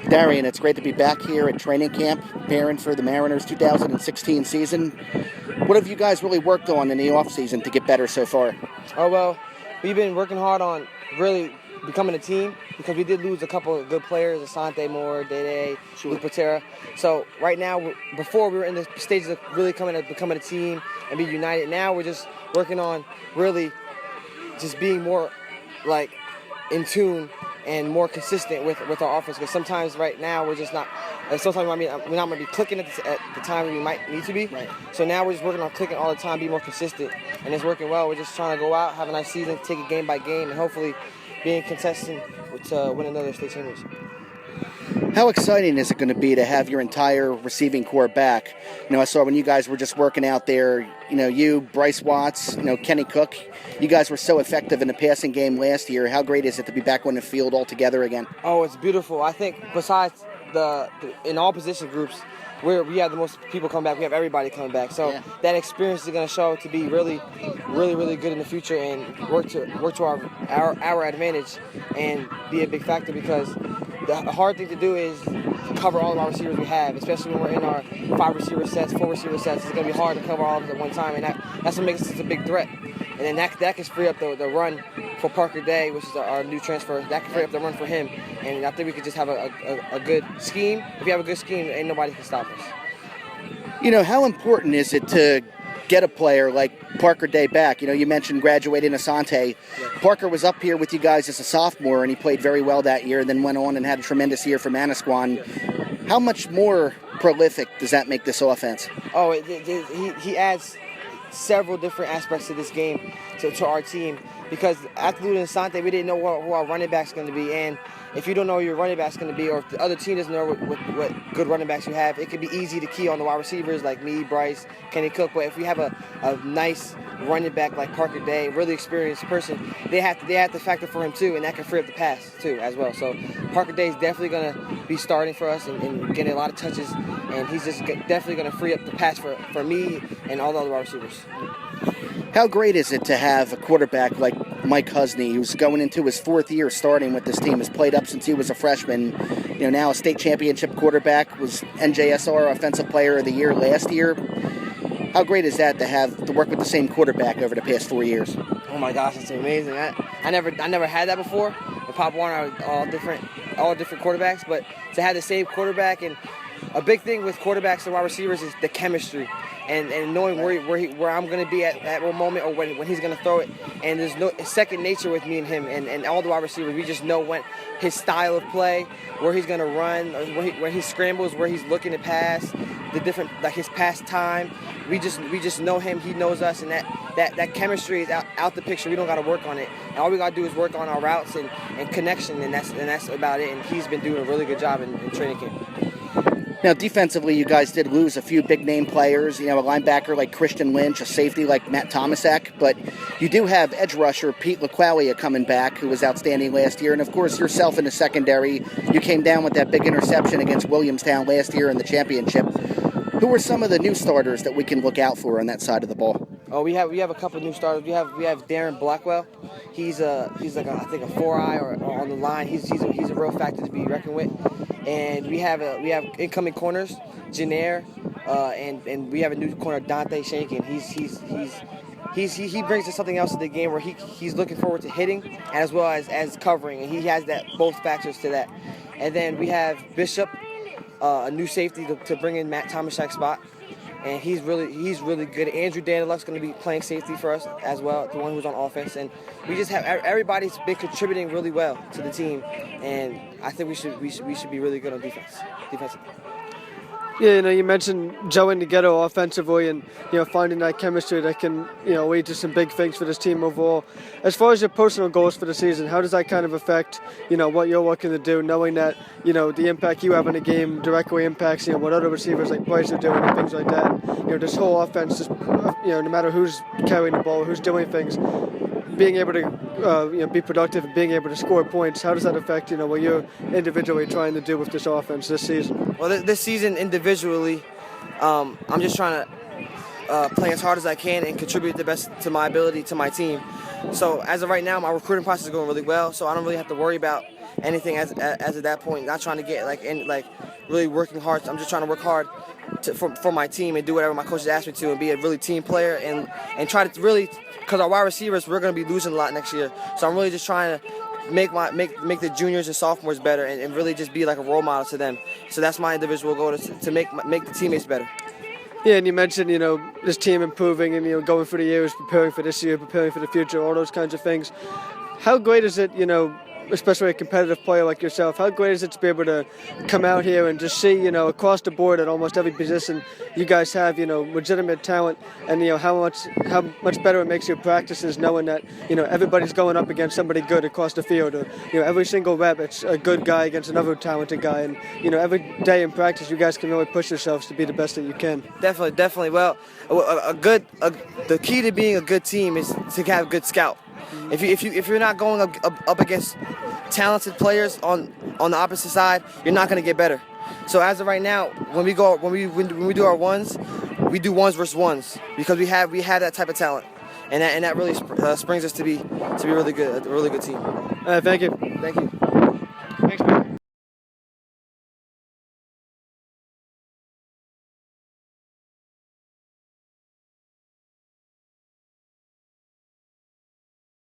Darian, it's great to be back here at training camp, preparing for the Mariners' 2016 season. What have you guys really worked on in the offseason to get better so far? Oh, well, we've been working hard on really becoming a team because we did lose a couple of good players, Asante Moore, Dede, Luke Patera. So right now, before we were in the stages of really becoming a team and be united. Now we're just working on really just being more like in tune and more consistent with our offense, because sometimes right now we're just not. Sometimes we're not going to be clicking at the time we might need to be. Right. So now we're just working on clicking all the time, be more consistent, and it's working well. We're just trying to go out, have a nice season, take it game by game, and hopefully being contestant to win another state championship. How exciting is it going to be to have your entire receiving core back? I saw when you guys were just working out there, you, Bryce Watts, Kenny Cook, you guys were so effective in the passing game last year. How great is it to be back on the field all together again? Oh, it's beautiful. I think besides in all position groups, we have the most people coming back. We have everybody coming back. So that experience is going to show to be really, really, really good in the future and work to our advantage and be a big factor, because the hard thing to do is cover all of our receivers we have, especially when we're in our 5 receiver sets, 4 receiver sets. It's going to be hard to cover all of them at one time, and that's what makes us a big threat. And then that can free up the run for Parker Day, which is our new transfer. That can free up the run for him. And I think we could just have a good scheme. If we have a good scheme, ain't nobody can stop us. How important is it to get a player like Parker Day back? You mentioned graduating Asante. Yeah. Parker was up here with you guys as a sophomore, and he played very well that year, and then went on and had a tremendous year for Manasquan. Yeah. How much more prolific does that make this offense? Oh, he adds several different aspects to this game, to our team, because after losing Asante, we didn't know who our running back's going to be, and if you don't know who your running back's going to be, or if the other team doesn't know what good running backs you have, it could be easy to key on the wide receivers like me, Bryce, Kenny Cook. But if we have a nice running back like Parker Day, really experienced person, they have to factor for him too, and that can free up the pass too as well. So Parker Day is definitely going to be starting for us and getting a lot of touches, and he's just definitely going to free up the pass for me and all the other wide receivers. How great is it to have a quarterback like Mike Husney, who's going into his 4th year starting with this team, has played up since he was a freshman, now a state championship quarterback, was NJSR Offensive Player of the Year last year. How great is that to work with the same quarterback over the past 4 years? Oh my gosh, it's amazing. I never had that before. In Pop Warner, all different quarterbacks, but to have the same quarterback, and a big thing with quarterbacks and wide receivers is the chemistry. And knowing where I'm going to be at one moment, or when he's going to throw it. And there's no second nature with me and him and all the wide receivers. We just know when his style of play, where he's going to run, or when he scrambles, where he's looking to pass, the different, like his pass time. We just know him, he knows us, and that chemistry is out the picture. We don't got to work on it. And all we got to do is work on our routes and connection, and that's about it. And he's been doing a really good job in training camp. Now, defensively, you guys did lose a few big-name players, a linebacker like Christian Lynch, a safety like Matt Tomasak, but you do have edge rusher Pete LaQualia coming back, who was outstanding last year, and, of course, yourself in the secondary. You came down with that big interception against Williamstown last year in the championship. Who are some of the new starters that we can look out for on that side of the ball? Oh, we have a couple of new starters. We have Darren Blackwell. He's like I think a 4-eye or on the line. He's a real factor to be reckoned with. And we have incoming corners, Janair, and we have a new corner, Dante Shankin. He brings us something else to the game where he's looking forward to hitting as well as covering, and he has both factors to that. And then we have Bishop, a new safety to bring in Matt Tomaszak's spot, and he's really good. Andrew Daniluk's going to be playing safety for us as well, the one who's on offense, and we just have everybody's been contributing really well to the team, and I think we should be really good on defensively. Yeah, you mentioned gelling together offensively and, finding that chemistry that can, lead to some big things for this team overall. As far as your personal goals for the season, how does that kind of affect, what you're looking to do, knowing that, the impact you have on the game directly impacts, what other receivers like Bryce are doing and things like that. This whole offense, just, no matter who's carrying the ball, who's doing things, being able to be productive and being able to score points, how does that affect what you're individually trying to do with this offense this season? Well, this season individually, I'm just trying to playing as hard as I can and contribute the best to my ability to my team. So as of right now, my recruiting process is going really well. So I don't really have to worry about anything as of that point. Not trying to get really working hard. I'm just trying to work hard for my team and do whatever my coaches ask me to and be a really team player and try to really, because our wide receivers, we're going to be losing a lot next year. So I'm really just trying to make the juniors and sophomores better and really just be like a role model to them. So that's my individual goal, to make the teammates better. Yeah, and you mentioned, this team improving and, going through the years, preparing for this year, preparing for the future, all those kinds of things. How great is it, especially a competitive player like yourself, how great is it to be able to come out here and just see, across the board at almost every position you guys have, legitimate talent, and, how much better it makes your practices knowing that, everybody's going up against somebody good across the field, or, every single rep it's a good guy against another talented guy, and, every day in practice you guys can really push yourselves to be the best that you can. Definitely. Well, the key to being a good team is to have a good scout. If you're not going up against talented players on the opposite side, you're not going to get better. So as of right now, when we do our ones, we do ones versus ones because we have that type of talent, and that really springs us to be a really good team. Thank you. Thank you. Thanks, man.